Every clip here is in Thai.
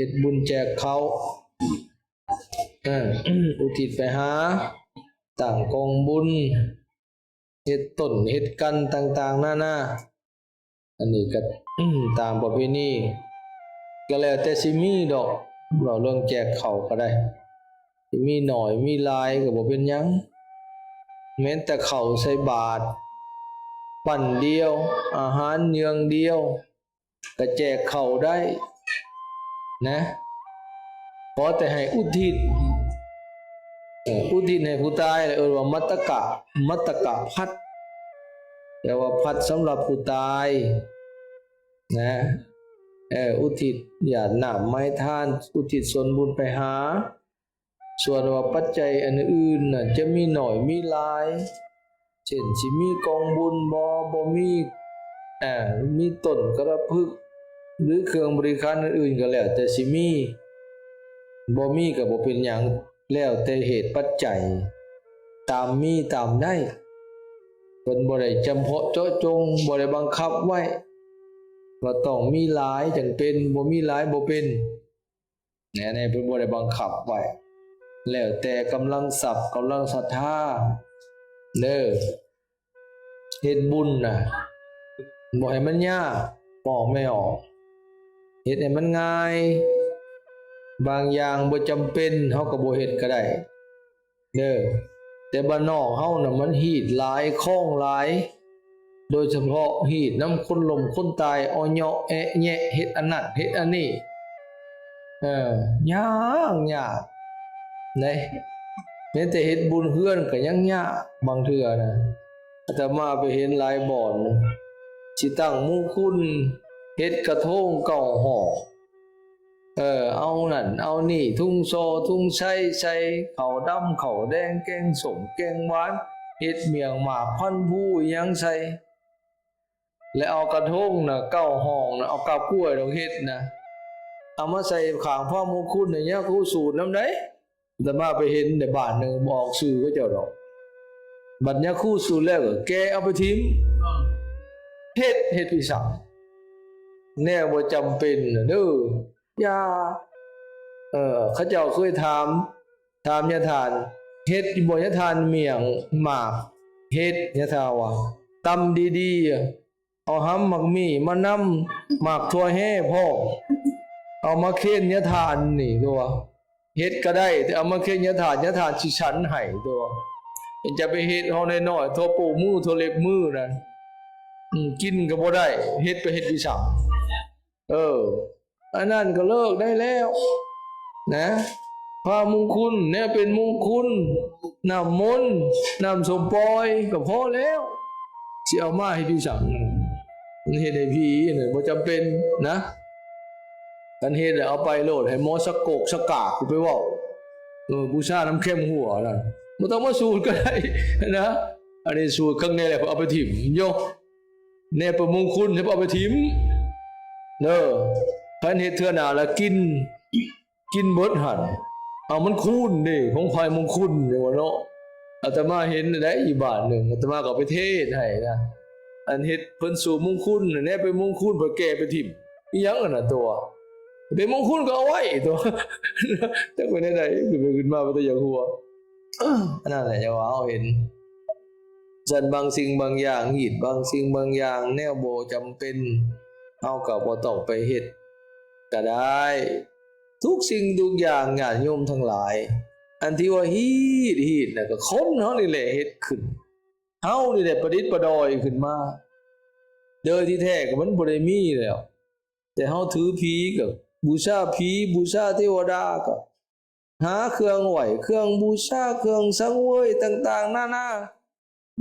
เฮ็ดบุญแจกเขาอุทิศไปหาต่างกองบุญเฮ็ดต้นเฮ็ดกันต่างๆนานาอันนี้ก็ตามประเพณีก็แล้วแต่สิมีดอกเราเรื่องแจกเขาก็ได้มีหน่อยมีหลายก็บ่เป็นหยังแม้แต่เขาใส่บาตรปั่นเดียวอาหารเนืองเดียวก็แจกเขาได้นะขอแต่ให้อุทิศให้ผู้ตายว่ามัตตกะพัดแปลว่าพัดสำหรับผู้ตายนะอุทิศหยาดน้ำไม้ทานอุทิศส่วนบุญไปหาส่วนว่าปัจจัยอันอื่นน่ะจะมีหน่อยมีหลายเช่นสิมีกองบุญบ่มีต้นกระพึกหรือเครื่องบริการอื่นๆก็แล้วแต่สิมีบ่มีก็บ่เป็นหยังแล้วแต่เหตุปัจจัยตามมีตามได้เพิ่นบ่ได้จำเพาะเจาะจงบ่ได้บังคับไว้ว่าต้องมีหลายจังเป็นบ่มีหลายบ่เป็นแน่ๆเพิ่นบ่ได้บังคับไว้แล้วแต่กำลังทรัพย์กำลังศรัทธาเด้อเฮ็ดบุญน่ะบ่ให้มันยากบอกไม่ออกเฮ็ดให้มันง่ายบางอย่างบ่จำเป็นเฮาก็บ่เฮ็ดก็ได้เด้อแต่บ้านนอกเฮาน่ะมันฮีดหลายคล้องหลายโดยเฉพาะฮีดน้ำคนล้มคนตายอ้อเหาะแอะแยะเฮ็ดอันนั้นเฮ็ดอันนี้ยากนะแม้แต่เฮ็ดบุญเฮือนก็ยังยากบางเทื่อนะอาตมาไปเห็นหลายบ่อนสิตั้งมงคลเฮ็ดกระทงเก่าห่อเอานั่นเอานี่ทุ่งโซทุ่งไส้ใส่ข้าวดำข้าวแดงแกงส้มแกงหวานเฮ็ดเมียงหมากพันผู้หยังใส่แล้วเอากระทงน่ะเก้าห้องน่ะเอากับกล้วยดอกเฮ็ดนะเอามาใส่ข้างพระมงคลอย่างเงี้ยกูสูตรนำได้แต่มาไปเห็นในบ้านนึงบ่ออกชื่อก็เจ้าดอกบัดเนี้ยคู่สูตรแล้วก็แกเอาไปทิ้งเฮ็ดพิสังแน่บ่จำเป็นน่ะเด้อย่าเขาเจ้าเคยถามยะทานเฮ็ดบ่ยะทานเมียงหมากเฮ็ดยะทาว่าตำดีๆเอาหำหมักมี่มานำหมากทั่วแห่พ่อเอามาเค้นยะทานนี่ตัวเฮ็ดก็ได้แต่เอามาเค้นยะทานสิฉันให้ตัวจะไปเฮ็ดเฮาน้อยๆโทปูมือโทเล็บมือนั่นกินก็บ่ได้เฮ็ดไปเฮ็ดวิสังอันนั้นก็เลิกได้แล้วนะพระมงคลเนี่ยเป็นมงคลน้ำมนต์น้ำสมปอยก็พอแล้วสิเอามาให้พี่สั่งเฮ็ดให้พี่เนี่ยบ่จำเป็นนะกันเฮ็ดแล้วเอาไปโลดให้หมอสะกกสะกากไปเว้าบูชาน้ำเข้มหัวน่ะบ่ต้องมาสูตรก็ได้นะอันนี้สูตรข้างในแหละเอาไปถิ่มโยเนี่ยประมงคลให้เอาไปถิ่มคันเฮ็ดเทื่อหน้าแล้วกินเบิดหั่นเอามันคูณนี่ของไผมงคลนี่ว่าเนาะอาตมาเห็นได้อีบ้านนึงอาตมาก็ไปเทศให้นะอันเฮ็ดเพิ่นสู่มงคลแน่ไปมงคลเพิ่นแก้ไปทิ่มอีหยังน่ะตัวเป็นมงคลก็เอาไว้ตัวจักไปได้ขึ้นมาบ่ได้อยากหัวอันนั้นแหละอย่าว่าเฮาเห็นจันบางสิ่งบางอย่างหีดบางสิ่งบางอย่างแนวบ่จำเป็นเฮาก็บ่ต้องไปเฮ็ดก็ได้ทุกสิ่งทุกอย่างญาติโยมทั้งหลายอันที่ว่าฮีดน่ะก็คนเฮานี่แหละเฮ็ดขึ้นเฮานี่แหละประดิษฐ์ประดอยขึ้นมาเด้อที่แท้ก็มันบ่ได้มีแล้วแต่เฮาถือผีก็บูชาผีบูชาเทวดาก็หาเครื่องไหว้เครื่องบูชาเครื่องสังเวยต่างๆนานา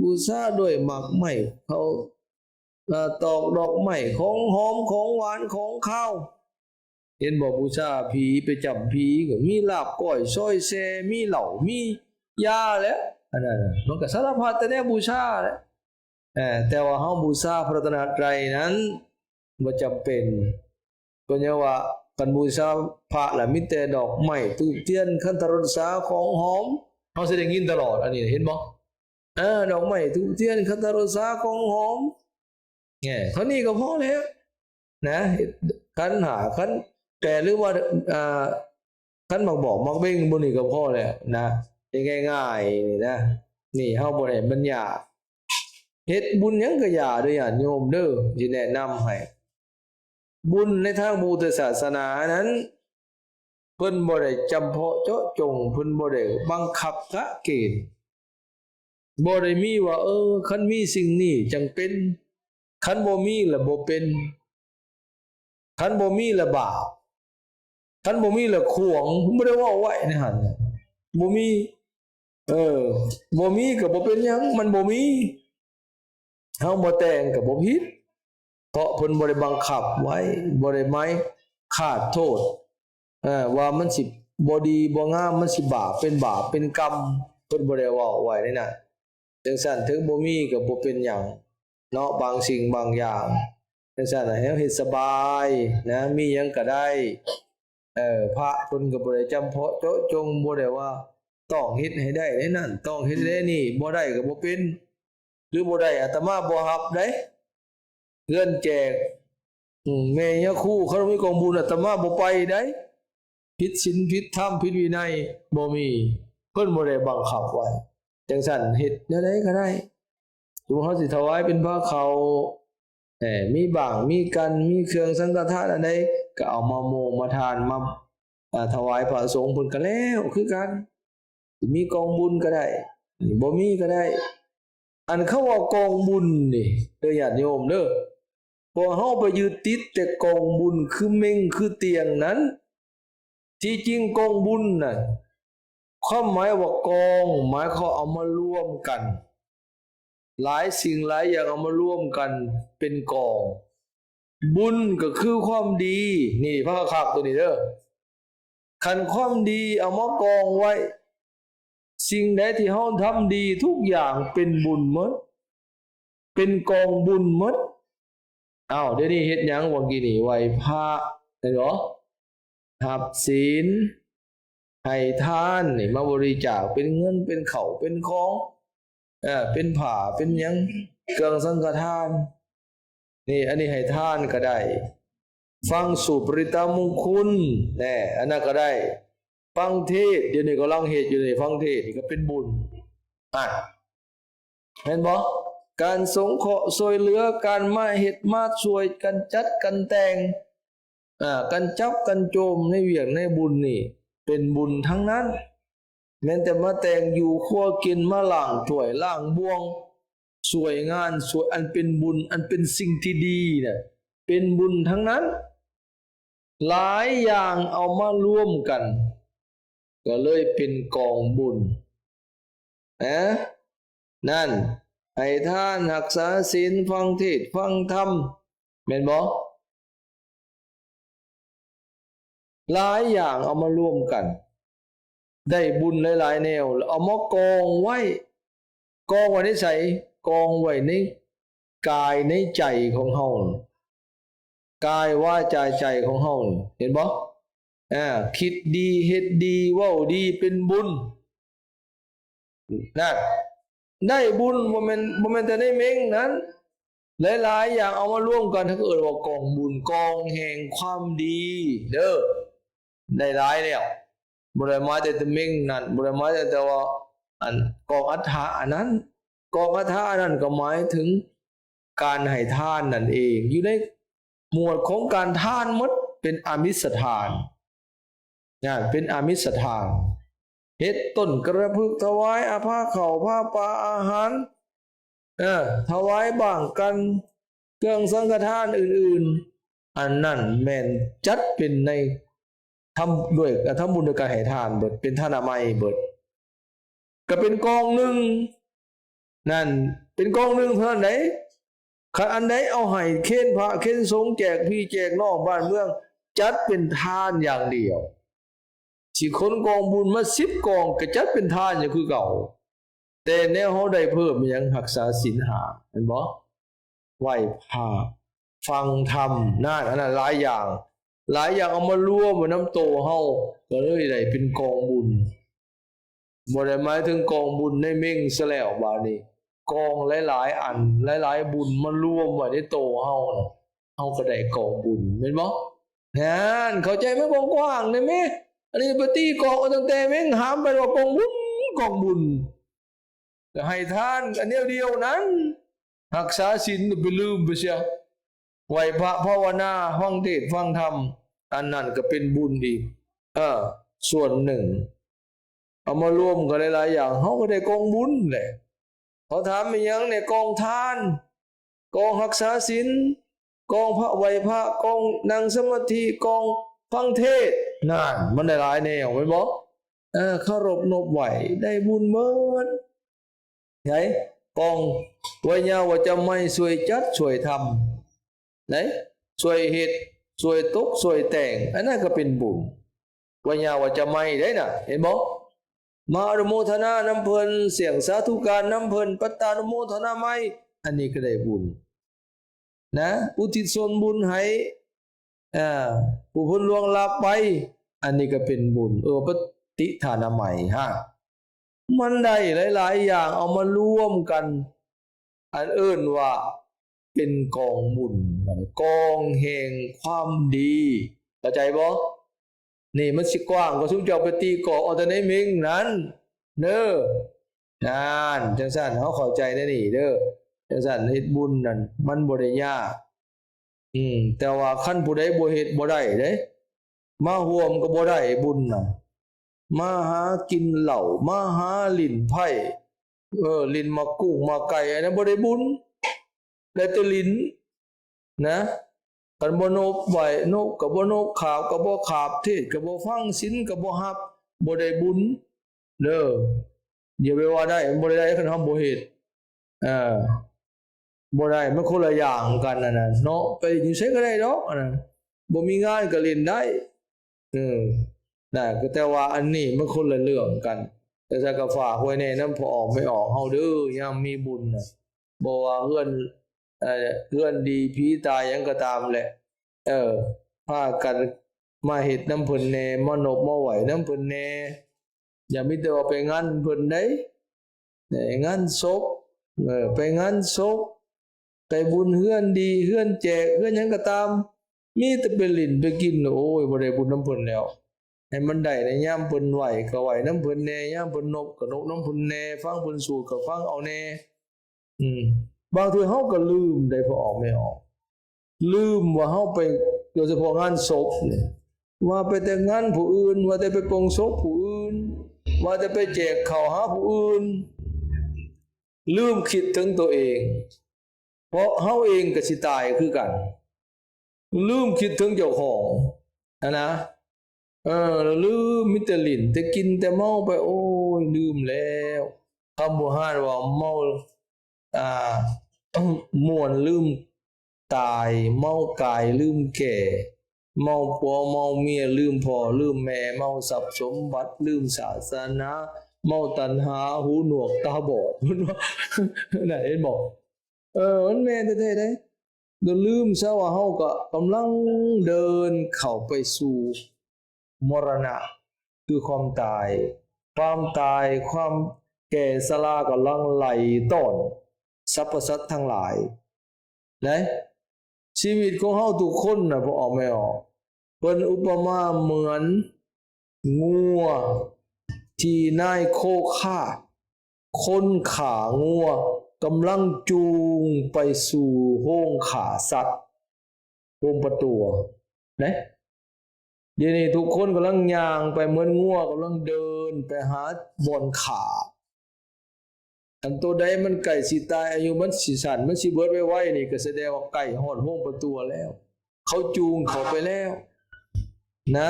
บูชาด้วยหมากไม้เขาตอกดอกไม้ของหอมของหวานของข้าวเห็นบอกบูชาผีไปจับผีก็มีลาบก้อยซอยแซมีเหล้ามียาแล้วอันนั้นมันก็สารพัดแต่แน่บูชาแหละแต่ว่าเฮาบูชาพระรัตนตรัยนั้นบ่จำเป็นก็เนี่ยว่ากันบูชาพระล่ะมีแต่ดอกไม้ธูปเทียนคันธรสาของหอมเฮาสิได้ยินตลอดอันนี้เห็นบ่ดอกไม้ธูปเทียนคันธรสาของหอมเท่านี้ก็พอแล้วนะขันหาขัน แต่หรือว่าท่านบอกมักเบ่งบุญนี่ก็พอแล้วนะง่ายๆนี่นะนี่เฮาบ่ได้บัญญัติเฮ็ดบุญหยังก็อย่าเด้อญาติโยมเด้อสิแนะนำให้บุญในทางพุทธศาสนานั้นเพิ่นบ่ได้จำเพาะเจาะจงเพิ่นบ่ได้บังคับกะเกณฑ์บ่ได้มีว่าคันมีสิ่งนี้จังเป็นคันบ่มีแล้วบ่เป็นคันบ่มีแล้วบาปคันบ่มีแล้วขวงบ่ได้เว้าไว้ในหั่นบ่มีบ่มีก็บ่เป็นหยังมันบ่มีเฮาบ่แต่งก็บ่ผิดเพราะเพิ่นบ่ได้บังคับไว้บ่ได้หมายขาดโทษว่ามันสิบ่ดีบ่งามมันสิบาปเป็นกรรมเพิ่นบ่ได้เว้าไว้ในนั้นจังซั่นถึงบ่มีก็บ่เป็นหยังเนาะบางสิ่งบางอย่างจังซั่นให้เฮ็ดสบายนะมีหยังก็ได้พระเพิ่นก็บ่ได้จำเพาะเจาะจงบ่ได้ว่าต้องเฮ็ดให้ได้ในนั้นต้องเฮ็ดได้นี่บ่ได้ก็บ่เป็นหรือบ่ได้อาตมาบ่รับได้เงินแจกแม่ยะครูเขามีกองบุญอาตมาบ่ไปได้ผิดศีลผิดธรรมผิดวินัยบ่มีเพิ่นบ่ได้บังคับไว้จังซั่นเฮ็ดแนวใดก็ได้สมมุติเฮาสิถวายเป็นผ้าขาวมีบางมีกันมีเครื่องสังฆทานอันใดก็เอามาโมมาทานมาถวายพระสงฆ์เพิ่นก็แล้วคือกันมีกองบุญก็ได้บ่มีก็ได้อันเขาว่ากองบุญนี่เด้อญาติโยมเด้อพอเฮาไปยึดติดแต่กองบุญคือเม่งคือเตียงนั้นที่จริงกองบุญน่ะความหมายว่ากองหมายเขาเอามารวมกันหลายสิ่งหลายอย่างเอามารวมกันเป็นกองบุญก็คือความดีนี่พระคักตัวนี้เด้อคันความดีเอามากองไว้สิ่งใดที่เฮาทำดีทุกอย่างเป็นบุญหมดเป็นกองบุญหมดเดี๋ยวนี้เฮ็ดหยังว่ากี้นี่ไหว้พระได้เหรอหับศีลให้ทานนี่มาบริจาคเป็นเงินเป็นข้าวเป็นของเป็นผ้าเป็นหยังเครื่องสังฆทานนี่อันนี้ให้ทานก็ได้ฟังสูตรปริตามงคลอันนั้นก็ได้ฟังเทศเดี๋ยวนี้ก็ลังเฮ็ดอยู่นี่ฟังเทศนี่ก็เป็นบุญเห็นบ่การสงเคราะห์ช่วยเหลือการมาเฮ็ดมาช่วยกันจัดกันแต่งกันจับกันโจมในเวียงในบุญนี่เป็นบุญทั้งนั้นแม้แต่มาแต่งอยู่ครัวกินมาล้างถ้วยล้างบ่วงสวยงานสวยอันเป็นบุญอันเป็นสิ่งที่ดีน่ะเป็นบุญทั้งนั้นหลายอย่างเอามารวมกันก็เลยเป็นกองบุญนั่นให้ทานรักษาศีลฟังเทศน์ฟังธรรมแม่นบ่หลายอย่างเอามารวมกันได้บุญหลายๆแนวเอามากองไว้ในไสกองไว้ในกายในใจของเฮากายวาจาใจของเฮาเห็นบ่คิดดีเฮ็ดดีเว้าดีเป็นบุญนั่นได้บุญบ่แม่นแต่ได้เม้งนั้นหลายๆอย่างเอามารวมกันถ้าเกิดว่ากองบุญกองแห่งความดีเด้อได้หลายแล้วบ่ได้มาแต่เม้งนั่นบ่ได้มาแต่ว่าอันกองอัฏฐะอันนั้นกองอัฏฐะอันนั้นก็หมายถึงการให้ทานนั่นเองอยู่ในหมวดของการทานหมดเป็นอามิสทานเป็นอามิสทานเฮ็ดต้นกระพึกถวายผ้าข้าวผ้าปลาอาหารถวายบ้างกันเครื่องสังฆทานอื่นๆอันนั้นแม่นจัดเป็นในทำบุญด้วยการให้ทานเบิดเป็นทานามัยเบิดก็เป็นกองหนึ่งนั่นเป็นกองหนึ่งเท่านั้นไหนอันใดเอาให้เค้นพระเค้นสงฆ์แจกพี่แจกน้องบ้านเมืองจัดเป็นทานอย่างเดียวสิคนกองบุญมา10กองก็จัดเป็นทานอย่างคือเก่าแต่แนวเฮาได้เพิ่มอีหยังรักษาศีล5เห็นบ่ไหว้พระฟังธรรมนั่นอันนั้นหลายอย่างเอามารวมไว้นำโตเฮาก็เลยได้เป็นกองบุญบ่ได้หมายถึงกองบุญในเม่งซะแล้วบาดนี้กองหลายๆอันหลายๆบุญมารวมไว้ในโตเฮาก็ได้กองบุญแม่นบ่ งานเข้าใจไหมกว้างๆได้ไหมอันนี้ปฏิกอกตั้งแต่แม่งหามไปว่ากองบุญกองบุญจะให้ทานอันเดียวนั้นรักษาศีลไปลืมไปเสียไหวพระภาวนาฟังเทศน์ฟังธรรมอันนั้นก็เป็นบุญอีกส่วนหนึ่งเอามารวมกันหลายๆอย่างเขาก็ได้กองบุญแหละเขาถามไปยังเนี่ยกองทานกองรักษาศีลกองพระไหวพระกองนั่งสมาธิกองฟังเทศน์นั่นมันได้หลายแนวไม่บอกเคารพนบไหวได้บุญเมิดไหนกองไว้ยาวว่าจะไม่สวยจัดสวยทำไหนสวยเหตุสวยตกสวยแต่งอันนั้นก็เป็นบุญไว้ยาวว่าจะไม่ได้น่ะเห็นบอกมาอนุโมทนาน้ำเพลินเสียงสาธุการน้ำเพลินปัตตานุโมทนาไม่อันนี้ก็ได้บุญนะอุทิศส่วนบุญให้ผู้พ้นล่วงลับไปอันนี้ก็เป็นบุญปฏิฐานใหม่มันได้หลายๆอย่างเอามารวมกันอันเอิ้นว่าเป็นกองบุญกองแห่งความดีเข้าใจบ่นี่มันสิกว้างก็ซุมเจ้าไปตีกอกเอาแต่ในมิงนั้นเด้องานจังซั่นเฮาเข้าใจได้นี่เด้อจังซั่นเฮ็ดบุญนั่นมันบ่ได้ยากแต่ว่าคันผู้ใดบ่เฮ็ดบ่ได้เด้มาร่วมก็บ่ได้บุญน่ะมาหากินเหล้ามาหาลิ้นไผ่ลิ้นมากุ้งมาไก่อันนั้นบ่ได้บุญได้แต่ลิ้นนะกันบ่นบไหวนกก็บ่นบขาบก็บ่ขาบเทศก็บ่ฟังศีลก็บ่รับบ่ได้บุญเด้ออย่าไปว่าได้บ่ได้คันเฮาบ่เฮ็ดบ่ได้มันคนละอย่างกันนั่นน่ะเนาะไปอยู่ไสก็ได้ดอกอันนั้นบ่มีงานก็เล่นได้น่ะก็แต่ว่าอันนี้มันคนละเรื่องกันแต่ถ้าก็ฝากไว้ในน้ำพอออกไม่ออกเฮาเด้อยามมีบุญน่ะบ่ว่าเฮือนดีผีตายหยังก็ตามแหละพากันมาเฮ็ดน้ำเพิ่นแน่มานบมาไหวน้ำเพิ่นแน่อย่ามีแต่ว่าไปงานเพิ่นได้งานศพไปงานศพไปบุญเฮือนดีเฮือนแจกเฮือนหยังก็ตามมีแต่ไปลิ้นไปกินโอ้ยบ่ได้บุญน้ำเพิ่นแล้วให้มันได้ในยามเพิ่นไหวก็ไหวน้ำเพิ่นแน่ยามเพิ่นนบก็นบน้ำเพิ่นแน่ฟังเพิ่นสูตรก็ฟังเอาแน่บางทีเฮาก็ลืมได้พอออกไม่ออกลืมว่าเฮาไปโดยเฉพาะงานศพเนี่ยว่าไปแต่งานผู้อื่นว่าแต่ไปปลงศพผู้อื่นว่าแต่ไปแจกข้าวหาผู้อื่นลืมคิดถึงตัวเองเพราะเฮาเองก็สิตายคือกันลืมคิดถึงเจ้าของนะลืมมิตรลิ้นแต่กินแต่เมาไปโอ้ยลืมแล้วคำโบราณว่าเมาม่วนลืมตายเมากายลืมแก่เมาผัวเมาเมียลืมพ่อลืมแม่เมาทรัพย์สมบัติลืมศาสนาเมาตัณหาหูหนวกตาบอดน่ะเห็นบอกมันแม่นแท้ๆเด้ลืมซะว่าเฮาก็กำลังเดินเข้าไปสู่มรณะคือความตายความแก่ชรากำลังไหลต้อนสรรพสัตว์ทั้งหลายนะชีวิตของเฮาทุกคนน่ะพอออกไม่ออกเพิ่นอุปมาเหมือนงัวที่นายโคฆ่าคนขางัวกำลังจูงไปสู่โรงฆ่าสัตว์โรงประตูนะเดี๋ยวนี้ทุกคนกำลังย่างไปเหมือนงัวกำลังเดินไปหาบ่อนขาอันตัวใดมันใกล้สิตายอายุมันสิสั้นมันสิเบิดไวๆนี่ก็แสดงว่าใกล้ฮอดโรงประตูแล้วเขาจูงเขาไปแล้วนะ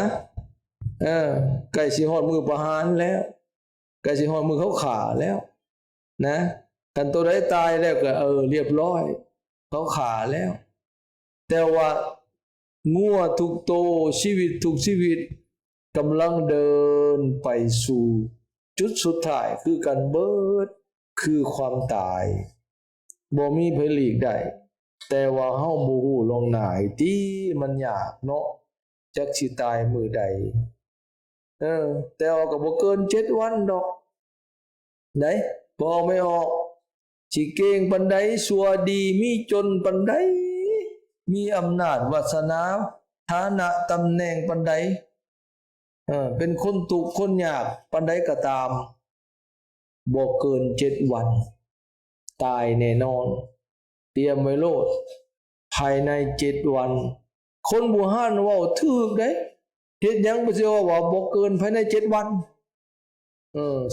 ใกล้สิฮอดมือประหารแล้วใกล้สิฮอดมือเขาฆ่าแล้วนะกันตัวใดตายแล้วก็เรียบร้อยเขาฆ่าแล้วแต่ว่างัวทุกโตชีวิตทุกชีวิตกำลังเดินไปสู่จุดสุดท้ายคือการเบิดคือความตายบ่มีไผหลีกได้แต่ว่าเฮาบ่ฮู้ล่วงหน้าติมันยากเนาะจักสิตายมื้อใดแต่ว่าก็บ่เกิน7วันดอกไหนบ่ไม่ออกสิเก่งปานใดสัวดีมีจนปานใดมีอำนาจวาสนา ฐานะตำแหน่งปานใดเป็นคนทุกข์คนยากปานใดก็ตามบ่เกิน7 วันตายแน่นอนเตรียมไว้โลดภายใน7 วันคนโบราณเว้าถูกเด้เฮ็ดหยังบ่สิว่าบ่เกินภายใน7 วัน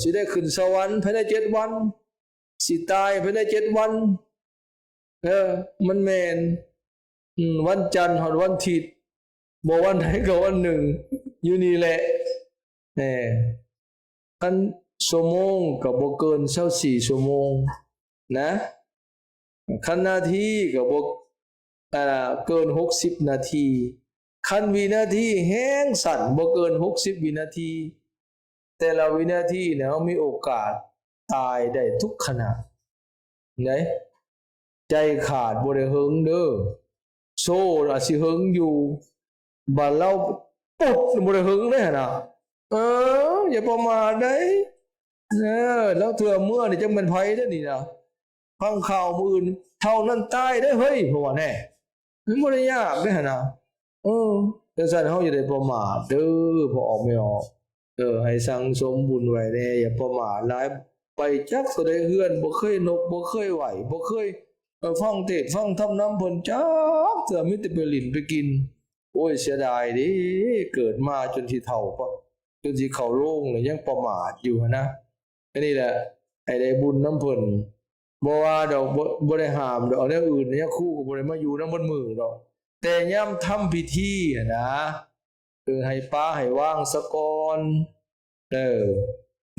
สิได้ขึ้นสวรรค์ภายใน7 วันสิตายภายใน7 วันมันแม่นวันจันทร์ฮอดวันอาทิตย์บ่วันใดก็วันหนึ่งอยู่นี่แหละคันชั่วโมงก็บ่เกิน24 ชั่วโมงนะคันนาทีก็บ่เกิน60 นาทีคันวินาทีแห้งสั้นบ่เกิน60 วินาทีแต่ละวินาทีเนี่ยเรามีโอกาสตายได้ทุกขณะไหนใจขาดบ่ได้หึงเด้อโซ่อาจสิหึงอยู่บัดเราปุ๊บบ่ได้หึงได้หั่นน่ะอย่าประมาทได้แล้วเถื่อเมื่อนี่จังเป็นไผเด้อนี่นะฟังข่าวมื้ออื่นเท่านั้นตายได้เฮ้ยเพราะว่าแน่มันบ่ได้ยากได้หั่นน่ะจังซั่นเฮาอย่าได้ประมาทเด้อพอออกไม่ออกให้สั่งสมบุญไว้แน่อย่าประมาทหลายไปจักก็ได้เฮือนบ่เคยนกบ่เคยไหวบ่เคยฟังเทศน์ฟังธรรมนำเพิ่นจักเทื่อมีแต่ไปลิ้นไปกินโอ้ยเสียดายเด้เกิดมาจนสิเฒ่าก็จนสิเข้าโรงแล้วยังประมาทอยู่หั่นนะอันนี้แหละให้ได้บุญนำเพิ่นบ่ว่าดอกบ่ได้ห้ามดอกแนวอื่นเนี่ยครูก็บ่ได้มาอยู่นำเบิดมื้อดอกแต่ยามทำพิธีนะให้ป้าให้ว่างซะก่อน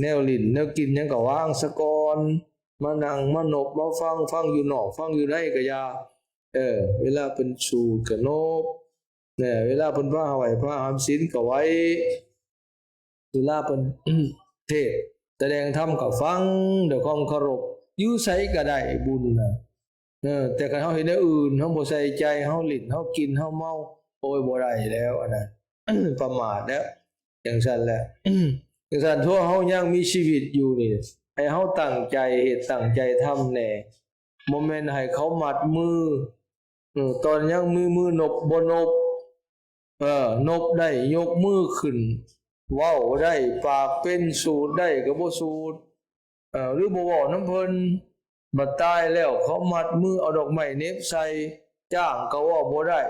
แนวลิ้นแนวกินหยังก็ว่างซะก่อนมานั่งมานบมาฟังอยู่นอกฟังอยู่ในก็อย่าเวลาเพิ่นสูตรก็นบเวลาเพิ่นพาไหว้พระหามศีลก็ไว้เวลาเพิ่น เทศน์แสดงธรรมก็ฟังด้วยความเคารพอยู่ไสก็ได้บุญน่ะแต่คันเฮาเฮ็ดแนวอื่นเฮาบ่ใส่ใจเฮาลิ้นเฮากินเฮาเมาโอ้ยบ่ได้แล้วอันนั้น ประมาทแล้วจังซั่นแหละจังซั่นทั่วเฮายังมีชีวิตอยู่นี่ให้เฮาตั้งใจเฮ็ดตั้งใจทำแน่บ่แม่นให้เขามัดมือตอนยังมือนบบ่นบนบได้ยกมือขึ้นเว้าได้ปากเป็นสูดได้ก็บ่สูดหรือบ่เว้านำเพิ่นบัดตายแล้วเขามัดมือเอาดอกไม้เหน็บใส่จ้างก็เว้าบ่ได้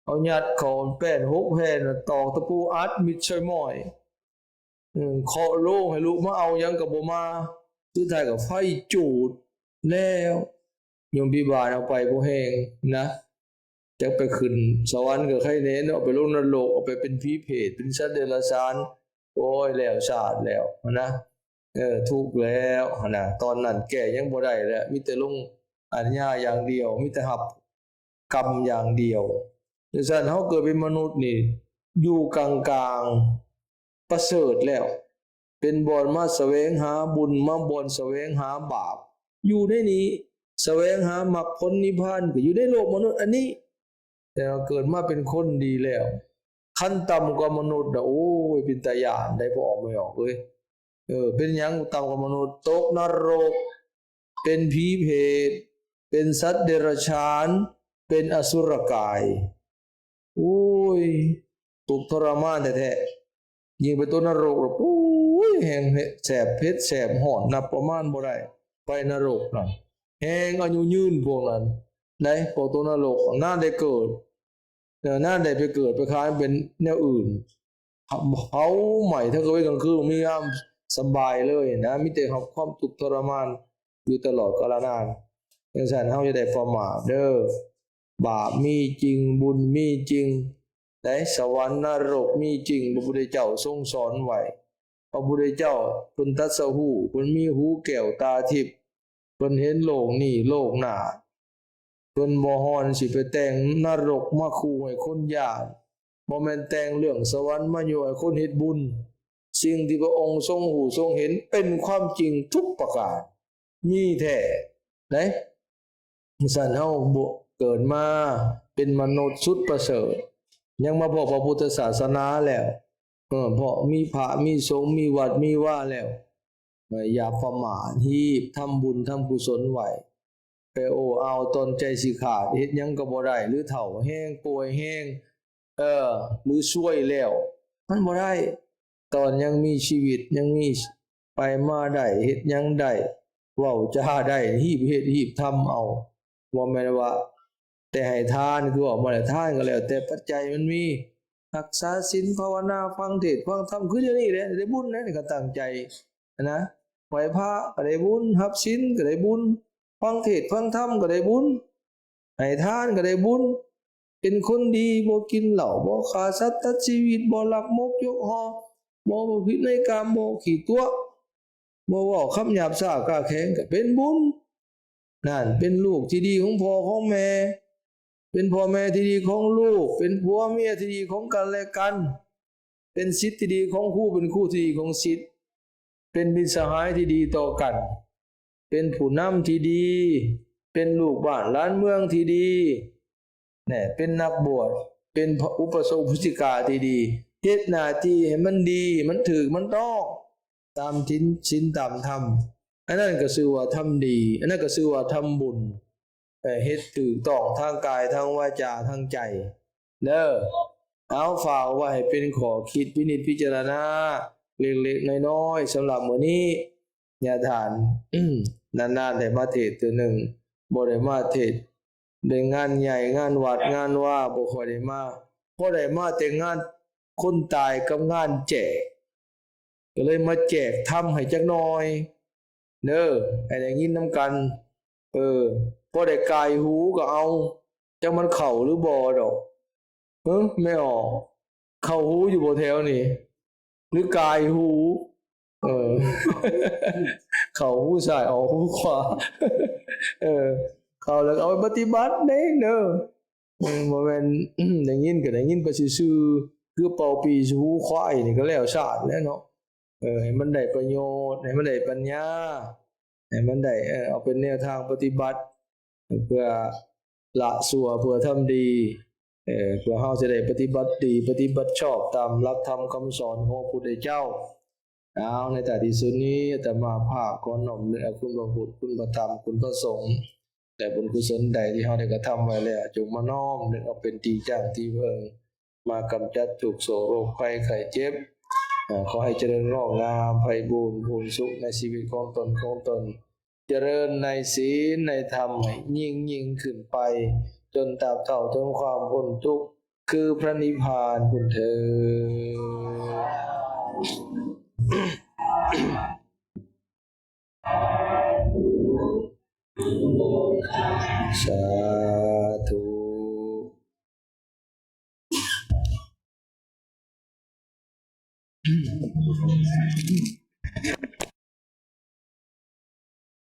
เอายัดเข้าแป้น6แผ่นตอกตะปูอัดมิดใส่หม้อยเคาะโลงให้ลูกมาเอาหยังก็บ่มาสุดท้ายก็ไฟจูดแล้วโยมพี่บาลเอาไปบ่แห้งนะจักไปขึ้นสวรรค์ก็ใครแน่เนาะไปลงนรกเอาไปเป็นผีเปรตเป็นสัตว์เดรัจฉานโอ้ยแล้วชาติแล้วนะทุกข์แล้วนะตอนนั้นแก้ยังบ่ได้แล้วมีแต่ลงอาญาอย่างเดียวมีแต่รับกรรมอย่างเดียวดังนั้นเฮาเกิดเป็นมนุษย์นี่อยู่กลางๆประเสริฐแล้วเป็นบ่อนมาแสวงหาบุญมาบ่อนแสวงหาบาปอยู่ในนี้แสวงหามรรคผลนิพพานก็อยู่ในโลกมนุษย์อันนี้แต่เราเกิดมาเป็นคนดีแล้วขั้นต่ำกว่ามนุษย์โอ้ยเป็นตาย้านได้พอออกไม่ออกเว้ยเป็นหยังต่ำกว่ามนุษย์ตกนรกเป็นผีเปรตเป็นสัตว์เดรัจฉานเป็นอสุรกายโอ้ยทุกข์ทรมานแท้ๆยิ่งไปต้นนรกโอ้ยแห้งแสบเผ็ดแสบร้อนนับประมาณบ่ได้ไปนรกนั่นแห้งอายุยืนพวกนั้นได้พวกต้นนรกน่าได้เกิดน่าได้ไปเกิดไปค้านเป็นแนวอื่นเผาใหม่ถ้าเกิดไว้กลางคืนมียามสบายเลยนะมีแต่ความทุกข์ทรมานอยู่ตลอดกาลนานจังซั่นเฮาจะได้ประมาทเด้อบาปมีจริงบุญมีจริงได้สวรรค์นรกมีจริงพระพุทธเจ้าทรงสอนไว้พระพุทธเจ้าเพิ่นตรัสรู้เพิ่นมีหูแก้วตาทิพย์เพิ่นเห็นโลกนี้โลกหน้าเพิ่นบ่ฮ้อนสิไปแต่งนรกมาขู่ให้คนย้านบ่แม่นแต่งเรื่องสวรรค์มาอยู่ให้คนเฮ็ดบุญสิ่งที่พระองค์ทรงหูทรงเห็นเป็นความจริงทุกประการมีแท้ไดสั่นเฮาบ่เกิดมาเป็นมนุษย์สุดประเสริฐยังมาพบพระพุทธศาสนาแล้วเพราะมีพระมีสงฆ์มีวัดมีว่าแล้วอย่าประมาทฮีบทำบุญทำกุศลไว้ไปเอาตนใจสิขาดเฮ็ดหยังก็บ่ได้หรือเฒ่าแห้งป่วยแห้ง หรือช่วยแล้วมันบ่ได้ตอนยังมีชีวิตยังมีไปมาได้เฮ็ดหยังได้เว้าจาได้ฮีบเฮ็ดฮีบทำเอาบ่แม่นว่าแต่ให้ทานคือออกมาแล้วทานก็แล้วแต่ปัจจัยมันมีรักษาศีลภาวนาฟังเทศน์ฟังธรรมคือเดี๋ยวนี้แหละได้บุญนะนี่ก็ตั้งใจนะไหว้พระก็ได้บุญรับศีลก็ได้บุญฟังเทศน์ฟังธรรมก็ได้บุญให้ทานก็ได้บุญเป็นคนดีบ่กินเหล้าบ่ฆ่าสัตว์ตัดชีวิตบ่ลักมกยกหอบ่ประพฤติในกามบ่ขี้ตัวบ่เว้าคำหยาบช้ากล้าแข็งก็เป็นบุญนั่นเป็นลูกที่ดีของพ่อของแม่เป็นพ่อแม่ที่ดีของลูกเป็นผัวเมียที่ดีของกันและกันเป็นศิษย์ที่ดีของครูเป็นครูที่ดีของศิษย์เป็นมิตรสหายที่ดีต่อกันเป็นผู้นำที่ดีเป็นลูกบ้านล้านเมืองที่ดีเนี่ยเป็นนักบวชเป็นอุปสมบทกาที่ดีเฮ็ดหน้าที่ให้มันดีมันถูกมันต้องตามศีลตามธรรมอันนั้นก็ชื่อว่าทำดีอันนั้นก็ชื่อว่าทำบุญเฮ็ดถูกต้องทางกายทางวาจาทางใจเด้อเอาฝากไว้ให้เป็นข้อคิดพินิจพิจารณาเล็กๆน้อยๆสำหรับมื้อนี้ญาติทานนานๆได้มาเทศน์เทื่อหนึ่งบ่ได้มาเทศน์ได้งานใหญ่งานวัดงานว่าบ่ค่อยได้มาพอได้มาแต่งานคนตายกับงานแจกก็เลยมาแจกทำให้จักหน่อยเด้อให้ได้ยินนำกันพอได้กายหูก็เอาจักมันเข้าหรือบ่ดอกไม่ออกเข้าหูอยู่บ่แถวนี่หรือกายหูเออ เข้าหูซ้ายออกหูขวาเข้าแล้วเอาไปปฏิบัติเด้เด้อบ่แม่นได้ยินก็ได้ยินไปซื่อๆคือเป่าปีหูควายนี่ก็แล้วชาติแล้วเนาะให้มันได้ประโยชน์ให้มันได้ปัญญาให้มันได้เอาเป็นแนวทางปฏิบัติเพื่อละชั่วเพื่อทำดีเพื่อเฮาจะได้ปฏิบัติดีปฏิบัติชอบตามหลักธรรมคำสอนของพระพุทธเจ้าเอาในแต่ที่สุดนี้อาตมาภาพขอน้อมนึกคุณพระพุทธคุณพระธรรมคุณพระสงฆ์แต่บุญกุศลใดที่เฮาได้กระทำไว้แล้วจงมาน้อมนึกเอาเป็นที่จ้างที่เพิ่งมากำจัดทุกโศกโรคภัยไข้เจ็บขอให้เจริญงอกงามไพบูรย์พูนสุขในชีวิตของตนเจริญในศีลในธรรมให้ยิ่งขึ้นไปจนตราบเท่าถึงความพ้นทุกข์คือพระนิพพานพุทเถิดสาธุ